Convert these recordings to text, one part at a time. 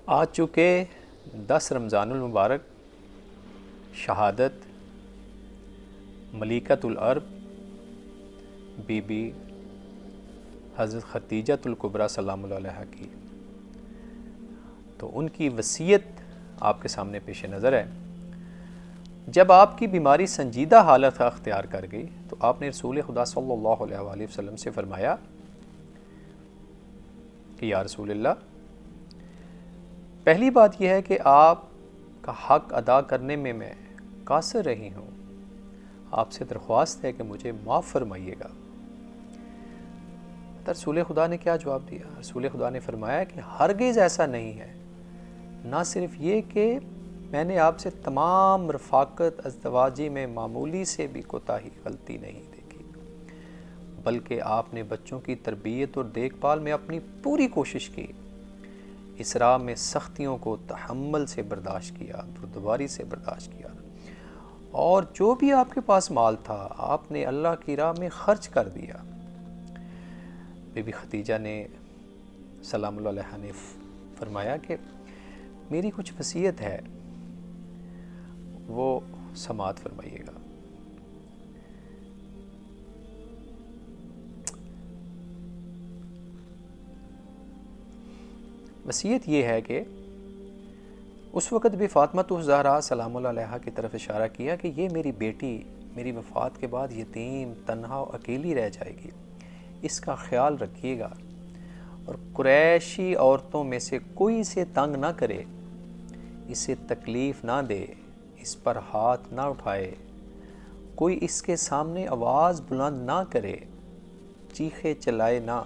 आ चुके 10 रमज़ानुल मुबारक, शहादत मलिकतुल अरब बीबी हज़रत खतीजतुल कुबरा सलामुल्लाह अलैहा की। तो उनकी वसीयत आपके सामने पेश नज़र है। जब आपकी बीमारी संजीदा हालत अख्तियार कर गई तो आपने रसूल खुदा सल्लल्लाहु अलैहि वसल्लम से फरमाया कि या रसूल अल्लाह, पहली बात यह है कि आपका हक़ अदा करने में मैं कासिर रही हूँ, आपसे दरख्वास्त है कि मुझे माफ़ फरमाइएगा। तो रसूल खुदा ने क्या जवाब दिया? रसूल खुदा ने फरमाया कि हरगिज़ ऐसा नहीं है। ना सिर्फ ये कि मैंने आपसे तमाम रफ़ाकत अज़दवाजी में मामूली से भी कोताही गलती नहीं देखी, बल्कि आपने बच्चों की तरबियत और देखभाल में अपनी पूरी कोशिश की। इस राह में सख्तियों को तहम्मुल से बर्दाश्त किया, बुर्दबारी से बर्दाश्त किया, और जो भी आपके पास माल था आपने अल्लाह की राह में ख़र्च कर दिया। बीबी खतीजा ने सलामुल्लाह अलैहा ने फरमाया कि मेरी कुछ वसीयत है, वो समात फरमाइएगा। वसीयत ये है कि उस वक़्त भी फ़ातिमा ज़हरा सलामुल्लाह अलैहा की तरफ इशारा किया कि ये मेरी बेटी मेरी वफ़ात के बाद यतीम तन्हा और अकेली रह जाएगी, इसका ख्याल रखिएगा, और कुरैशी औरतों में से कोई इसे तंग ना करे, इसे तकलीफ़ ना दे, इस पर हाथ ना उठाए, कोई इसके सामने आवाज़ बुलंद ना करे, चीखे चलाए ना,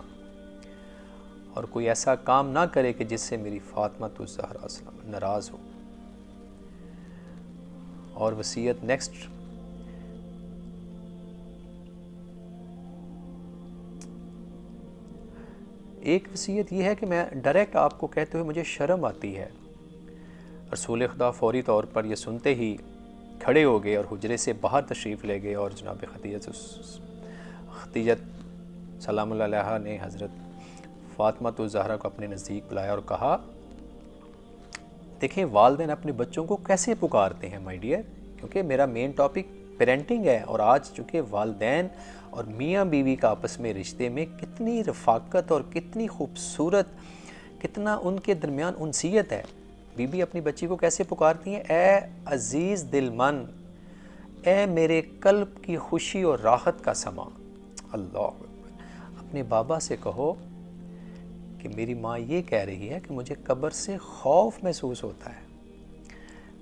और कोई ऐसा काम ना करे कि जिससे मेरी फ़ातिमा ज़हरा नाराज़ हो। और वसीयत नेक्स्ट, एक वसीयत यह है कि मैं डायरेक्ट आपको कहते हुए मुझे शर्म आती है। रसूल खुदा फ़ौरी तौर पर यह सुनते ही खड़े हो गए और हुजरे से बाहर तशरीफ़ ले गए, और जनाब खतीजत सलामुल्लाह अलैहा ने हज़रत फ़ातिमा ज़हरा को अपने नज़दीक बुलाया और कहा, देखें वालिदैन अपने बच्चों को कैसे पुकारते हैं माय डियर, क्योंकि मेरा मेन टॉपिक पेरेंटिंग है, और आज चूँकि वालिदैन और मियाँ बीवी का आपस में रिश्ते में कितनी रफ़ाकत और कितनी खूबसूरत, कितना उनके दरमियान उनसियत है। बीबी अपनी बच्ची को कैसे पुकारती हैं? ए अज़ीज़ दिलमन, ए मेरे कल्ब की खुशी और राहत का समा। अल्लाह अकबर। अपने बाबा से कहो कि मेरी माँ ये कह रही है कि मुझे कब्र से खौफ महसूस होता है,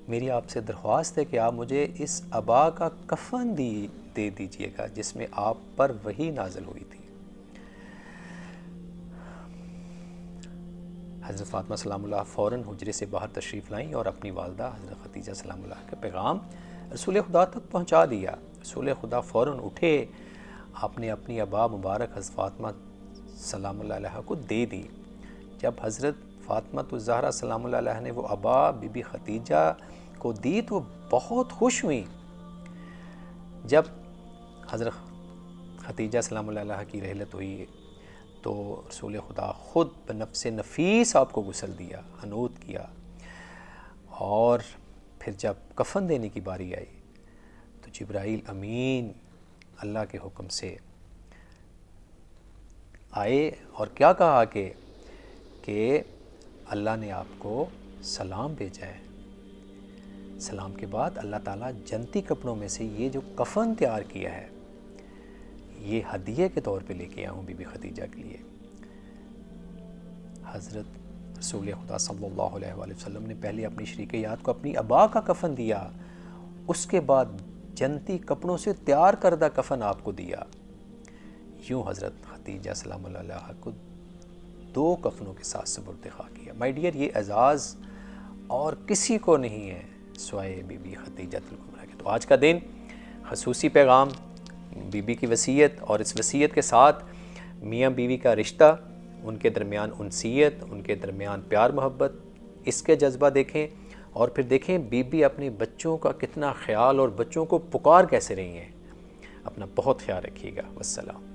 मेरी आपसे दरख्वास्त है कि आप मुझे इस अबा का कफन दे दीजिएगा जिसमें आप पर वही नाज़िल हुई थी। हज़रत फ़ातिमा सलामुल्लाह फ़ौरन हुजरे से बाहर तशरीफ़ लाईं और अपनी वालदा हज़रत खतीजा सलामुल्लाह का पैगाम रसूल खुदा तक पहुँचा दिया। रसूल खुदा फ़ौरन उठे, आपने अपनी अबा मुबारक हज़रत फ़ातिमा सलामुल्लाह अलैहा को दे दी। जब हज़रत फ़ातिमा ज़हरा सलामुल्लाह अलैहा ने वो अबा बीबी खतीजा को दी तो बहुत खुश हुई। जब हज़रत खतीजा सलामुल्लाह अलैहा की रहलत हुई तो रसूल खुदा ख़ुद बनफ़्से नफ़ीस आपको गुस्ल दिया, हनूत किया, और फिर जब कफ़न देने की बारी आई तो जिब्राईल अमीन अल्लाह के हुक्म से आए और क्या कहा कि अल्लाह ने आपको सलाम भेजा है। सलाम के बाद अल्लाह ताला जन्नती कपड़ों में से ये जो कफ़न तैयार किया है ये हदिये के तौर पे लेके आया हूँ बीबी खतीजा के लिए। हज़रत रसूल खुदा सल्लल्लाहु अलैहि वसल्लम ने पहले अपनी शरीक-ए-यात को अपनी अबा का कफ़न दिया, उसके बाद जन्नती कपड़ों से तैयार करदा कफ़न आपको दिया। यूँ हज़रत खतीजा सलामुल्लाह अलैहा को 2 कफ़नों के साथ सुपुर्द-ए-ख़ा किया। माय डियर, ये एज़ाज़ और किसी को नहीं है सिवाय बीबी खतीजतुल कुबरा के। तो आज का दिन ख़ुसूसी पैगाम, बीबी की वसीयत, और इस वसीयत के साथ मियाँ बीवी का रिश्ता, उनके दरमियान उनसियत, उनके दरमियान प्यार मोहब्बत, इसके जज्बा देखें, और फिर देखें बीबी अपने बच्चों का कितना ख्याल और बच्चों को पुकार कैसे रही हैं। अपना बहुत ख्याल रखिएगा। वस्सलाम।